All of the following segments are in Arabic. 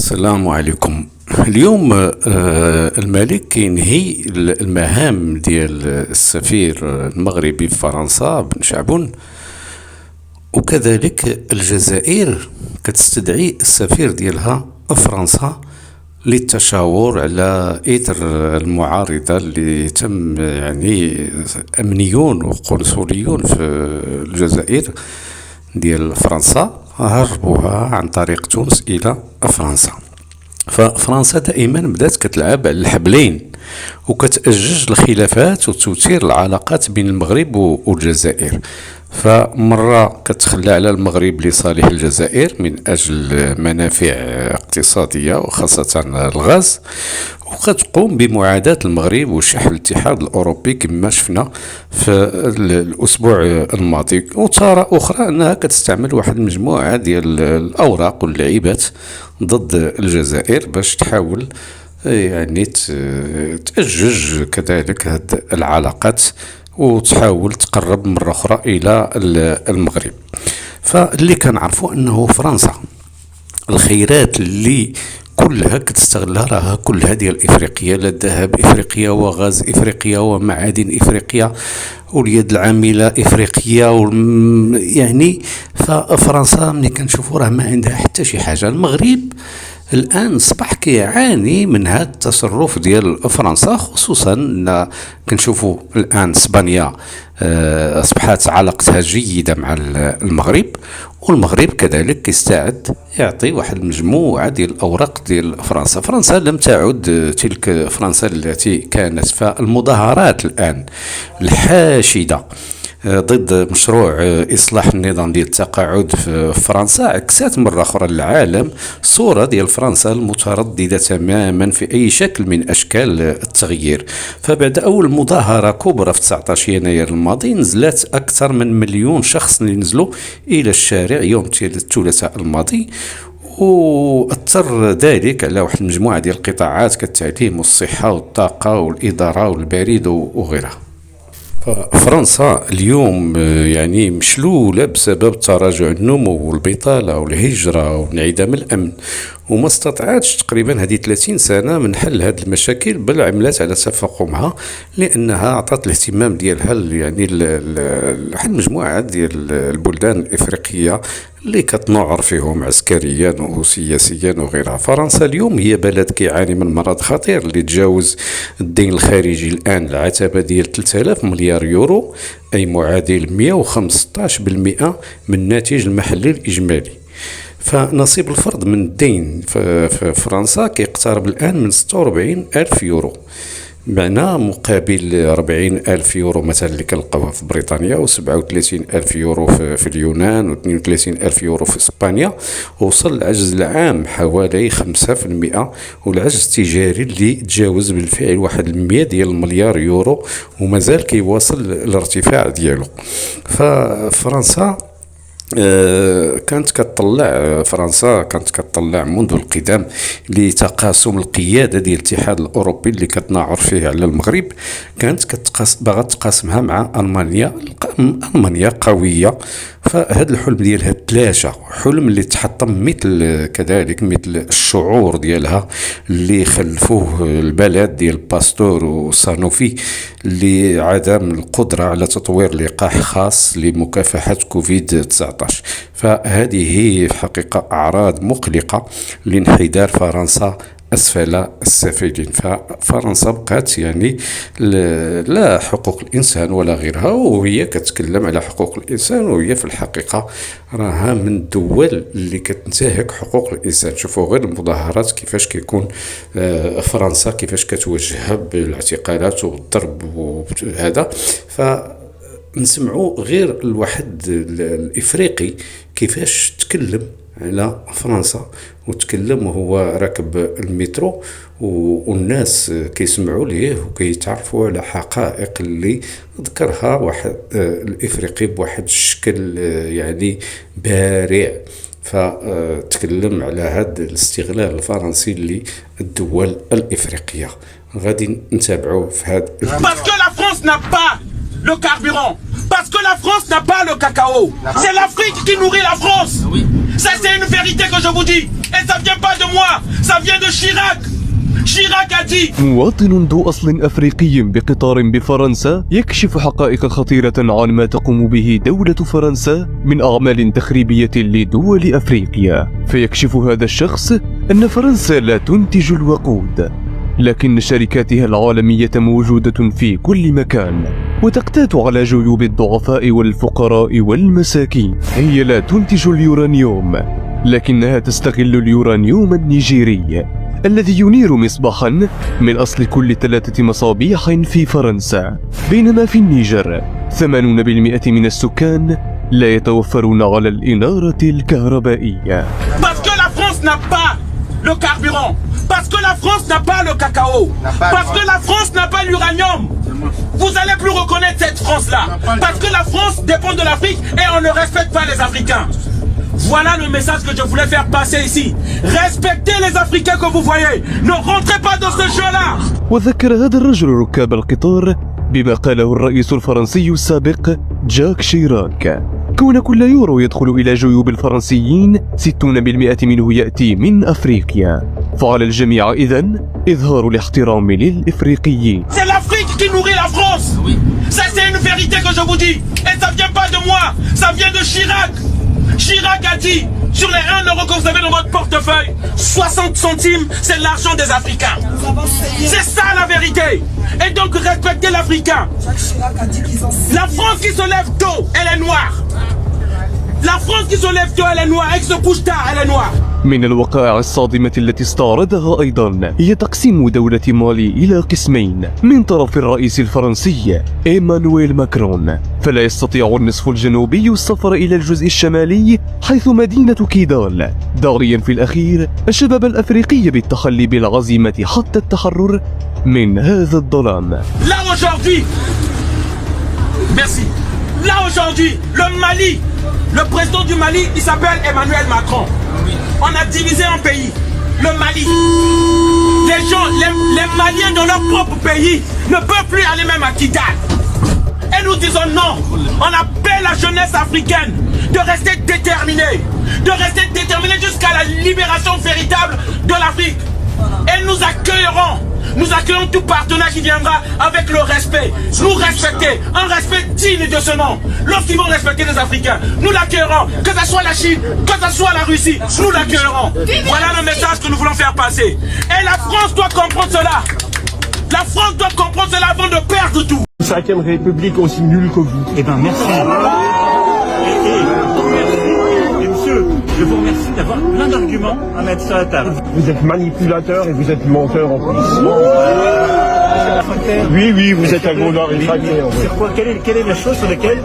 السلام عليكم. اليوم الملك ينهي المهام ديال السفير المغربي في فرنسا بن شعبون، وكذلك الجزائر كتستدعي السفير ديالها في فرنسا للتشاور على إثر المعارضة اللي تم يعني أمنيون وقنصليون في الجزائر ديال فرنسا هربوها عن طريق تونس إلى فرنسا. ففرنسا دائما بدات كتلعب على الحبلين وكتأجج الخلافات وتوتير العلاقات بين المغرب والجزائر. فمرة كتخلى على المغرب لصالح الجزائر من أجل منافع اقتصادية وخاصة الغاز، وكتقوم بمعاداة المغرب وشحن الاتحاد الأوروبي كما شفنا في الأسبوع الماضي. وتارة أخرى أنها كتستعمل واحد المجموعة ديال الأوراق واللعيبات ضد الجزائر باش تحاول يعني تأجج كذلك هاد العلاقات وتحاول تقرب مرة أخرى إلى المغرب. فاللي كنعرفوا أنه فرنسا الخيرات اللي كلها كتستغلها راها كلها ديال إفريقيا، لا ذهب إفريقيا وغاز إفريقيا ومعادن إفريقيا واليد العاملة إفريقيا يعني ففرنسا ملي كنشوفوا راه ما عندها حتى شي حاجة. المغرب الآن أصبح كيعاني من هذا التصرف ديال فرنسا، خصوصا أن كنشوفوا الآن إسبانيا أصبحت علاقتها جيدة مع المغرب، والمغرب كذلك كيستعد يعطي واحد المجموعة ديال الأوراق ديال فرنسا. فرنسا لم تعد تلك فرنسا التي كانت. فالمظاهرات الآن الحاشدة ضد مشروع إصلاح النظام ديال التقاعد في فرنسا عكست مرة أخرى للعالم صورة ديال فرنسا المترددة تماما في أي شكل من أشكال التغيير. فبعد أول مظاهرة كبرى في 19 يناير الماضي نزلت أكثر من 1,000,000 شخص اللي نزلوا إلى الشارع يوم الثلاثاء الماضي، وأثر ذلك على واحد المجموعة ديال القطاعات كالتعليم والصحة والطاقة والإدارة والبريد وغيرها. فرنسا اليوم يعني مشلولة بسبب تراجع النمو والبطالة والهجرة وانعدام الأمن، وما استطاعتش تقريبا هذه 30 سنة من حل هذه المشاكل، بل عملت على تفاقمها لأنها أعطت الاهتمام ديالها يعني لواحد المجموعة ديال البلدان الإفريقية اللي كتنعر فيهم عسكريا وسياسيا وغيرها. فرنسا اليوم هي بلد كيعاني من مرض خطير اللي تجاوز الدين الخارجي الآن العتبة ديال 3000 مليار يورو، أي معادل 115% من الناتج المحلي الإجمالي. فنصيب الفرد من الدين في فرنسا كيقترب الآن من 46 ألف يورو، معنا مقابل 40 ألف يورو مثلا اللي كنلقاوها في بريطانيا، و37 ألف يورو في اليونان، و32 ألف يورو في إسبانيا. وصل العجز العام حوالي 5%، والعجز التجاري اللي تجاوز بالفعل 100 ديال المليار يورو، ومازال كيواصل الارتفاع ديالو. ففرنسا كانت كتطلع منذ القدم لتقاسم القيادة ديال الاتحاد الأوروبي اللي كتناعر فيه على المغرب. كانت باغا تقاسمها مع ألمانيا قوية. فهاد الحلم ديالها تلاشى، حلم اللي تحطم مثل الشعور ديالها اللي خلفوه البلد ديال باستور وصانوفي لعدم القدرة على تطوير لقاح خاص لمكافحة كوفيد-19. فهذه هي في حقيقة أعراض مقلقة لانحدار فرنسا أسفل السافلين. ففرنسا بقات يعني لا حقوق الإنسان ولا غيرها، وهي كتكلم على حقوق الإنسان، وهي في الحقيقة راها من الدول اللي كتنتهك حقوق الإنسان. شوفوا غير المظاهرات كيفاش كيكون فرنسا كيفاش كتوجهها بالاعتقالات والضرب وهذا. نسمعوا غير الواحد الإفريقي كيفاش تكلم على فرنسا، وتكلم وهو راكب المترو، والناس كيسمعوا ليه وكيتعرفوا على حقائق اللي ذكرها واحد الإفريقي بواحد الشكل يعني بارع. فتكلم على هذا الاستغلال الفرنسي للدول الإفريقية. غادي نتابعوا في هذا. Le carburant, parce que la France n'a pas le cacao. C'est l'Afrique qui nourrit la France. Ça, c'est une vérité que je vous dis. Et ça vient pas de de moi, ça vient de Chirac. Chirac a dit. مواطن ذو أصل أفريقي بقطار بفرنسا يكشف حقائق خطيرة عن ما تقوم به دولة فرنسا من أعمال تخريبية لدول أفريقيا. فيكشف هذا الشخص أن فرنسا لا تنتج الوقود، لكن شركاتها العالمية موجودة في كل مكان وتقتات على جيوب الضعفاء والفقراء والمساكين. هي لا تنتج اليورانيوم، لكنها تستغل اليورانيوم النيجيري الذي ينير مصباحا من أصل كل 3 مصابيح في فرنسا، بينما في النيجر 80% من السكان لا يتوفرون على الإنارة الكهربائية. Parce que la France n'a pas le carburant, parce que la France n'a pas le cacao, parce que la France n'a pas l'uranium. Vous allez plus reconnaître cette France-là, parce que la France dépend de l'Afrique et on ne respecte pas les Africains. Voilà le message que je voulais faire passer ici. Respectez les Africains que vous voyez. Ne rentrez pas dans ce jeu-là. وذكر هذا الرجل ركاب القطار بما قاله الرئيس الفرنسي السابق جاك شيراك، كون كل يورو يدخل إلى جيوب الفرنسيين 60% منه يأتي من أفريقيا. فعلى الجميع إذن إظهار الاحترام للإفريقيين. C'est l'Afrique qui nourrit la France. Ça c'est une vérité que je vous dis. Et ça vient pas de moi, ça vient de Chirac. Chirac a dit, sur les 1 euro que vous avez dans votre portefeuille, 60 centimes, c'est l'argent des Africains. C'est ça la vérité. Et donc respectez l'Africain. La France qui se lève tôt, elle est noire. La France qui se lève tôt, elle est noire. Et qui se couche tard, elle est noire. من الوقائع الصادمة التي استعرضها أيضا هي تقسيم دولة مالي إلى قسمين من طرف الرئيس الفرنسي إيمانويل ماكرون، فلا يستطيع النصف الجنوبي السفر إلى الجزء الشمالي حيث مدينة كيدال، داعيا في الأخير الشباب الأفريقي بالتخلي بالعزيمة حتى التحرر من هذا الظلام. Là aujourd'hui, merci. Là aujourd'hui, le Mali, le président du Mali, il s'appelle Emmanuel Macron. On a divisé un pays, le Mali. Les gens, les Maliens dans leur propre pays ne peuvent plus aller même à Kidal. Et nous disons non. On appelle la jeunesse africaine de rester déterminée. De rester déterminée jusqu'à la libération véritable de l'Afrique. Et nous accueillerons. Nous accueillons tout partenaire qui viendra avec le respect. Nous respecter, un respect digne de ce nom. Lorsqu'ils vont respecter les Africains, nous l'accueillerons. Que ce soit la Chine, que ce soit la Russie, nous l'accueillerons. Voilà le message que nous voulons faire passer. Et la France doit comprendre cela. La France doit comprendre cela avant de perdre tout. 5e République aussi nulle que vous. Eh bien, merci. Et monsieur, je vous remercie d'avoir plein d'arguments à mettre sur la table. Vous êtes manipulateur et vous êtes menteur en plus. Oui, vous êtes un voleur réfractaire. C'est quoi quelle est la chose sur laquelle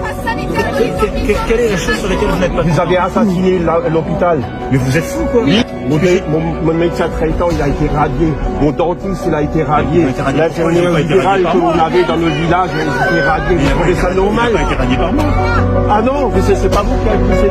quelle est la chose sur laquelle vous n'êtes pas? Vous avez assassiné l'hôpital. Mais vous êtes fou quoi? Oui. Mon médecin traitant, il a été radié. Mon dentiste, il a été radié. L'infirmière libérale que vous avez dans le village, il a été radié. Vous trouvez ça normal? Il n'a pas été radié par moi. Ah non, mais c'est pas vous qui avez poussé.